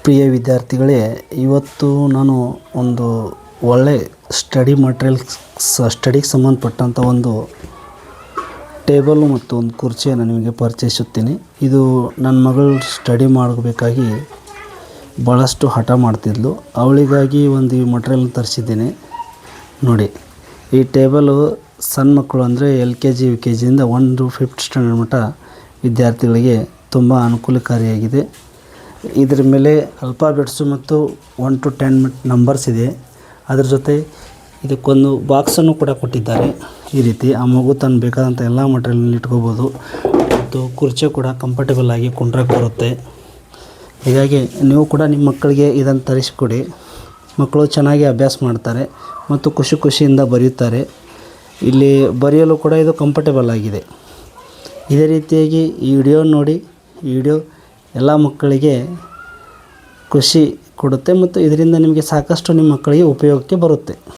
ಪ್ರಿಯ ವಿದ್ಯಾರ್ಥಿಗಳೇ, ಇವತ್ತು ನಾನು ಒಂದು ಒಳ್ಳೆ ಸ್ಟಡಿಗೆ ಸಂಬಂಧಪಟ್ಟಂಥ ಒಂದು ಟೇಬಲು ಮತ್ತು ಒಂದು ಕುರ್ಚಿಯನ್ನು ನಿಮಗೆ ಪರಿಚಯಿಸುತ್ತೀನಿ. ಇದು ನನ್ನ ಮಗಳು ಸ್ಟಡಿ ಮಾಡಬೇಕಾಗಿ ಭಾಳಷ್ಟು ಹಠ ಮಾಡ್ತಿದ್ಲು. ಅವಳಿಗಾಗಿ ಒಂದು ಮಟ್ರಿಯಲ್ ತರಿಸಿದ್ದೀನಿ. ನೋಡಿ, ಈ ಟೇಬಲು ಸಣ್ಣ ಮಕ್ಕಳು ಅಂದರೆ LKG UKGಯಿಂದ 5th ಸ್ಟ್ಯಾಂಡರ್ಡ್ ಮಟ್ಟ ವಿದ್ಯಾರ್ಥಿಗಳಿಗೆ ತುಂಬ ಅನುಕೂಲಕಾರಿಯಾಗಿದೆ. ಇದರ ಮೇಲೆ ಆಲ್ಫಾಬೆಟ್ಸು ಮತ್ತು 1 to 10 ನಂಬರ್ಸ್ ಇದೆ. ಅದರ ಜೊತೆ ಇದಕ್ಕೊಂದು ಬಾಕ್ಸನ್ನು ಕೂಡ ಕೊಟ್ಟಿದ್ದಾರೆ. ಈ ರೀತಿ ಆ ಮಗು ತನ್ನ ಬೇಕಾದಂಥ ಎಲ್ಲ ಮಟೀರಿಯಲ್ನ ಇಟ್ಕೋಬೋದು. ಮತ್ತು ಕುರ್ಚಿ ಕೂಡ ಕಂಫರ್ಟೇಬಲ್ ಆಗಿ ಕುಂಡ್ರಕ್ಕೆ ಬರುತ್ತೆ. ಹೀಗಾಗಿ ನೀವು ಕೂಡ ನಿಮ್ಮ ಮಕ್ಕಳಿಗೆ ಇದನ್ನು ತರಿಸಿಕೊಡಿ. ಮಕ್ಕಳು ಚೆನ್ನಾಗಿ ಅಭ್ಯಾಸ ಮಾಡ್ತಾರೆ ಮತ್ತು ಖುಷಿಯಿಂದ ಬರೆಯುತ್ತಾರೆ. ಇಲ್ಲಿ ಬರೆಯಲು ಕೂಡ ಇದು ಕಂಫರ್ಟೇಬಲ್ ಆಗಿದೆ. ಇದೇ ರೀತಿಯಾಗಿ ಈ ವಿಡಿಯೋ ನೋಡಿ. ಈ ವಿಡಿಯೋ ಎಲ್ಲ ಮಕ್ಕಳಿಗೆ ಖುಷಿ ಕೊಡುತ್ತೆ ಮತ್ತು ಇದರಿಂದ ನಿಮಗೆ ಸಾಕಷ್ಟು ನಿಮ್ಮ ಮಕ್ಕಳಿಗೆ ಉಪಯೋಗಕ್ಕೆ ಬರುತ್ತೆ.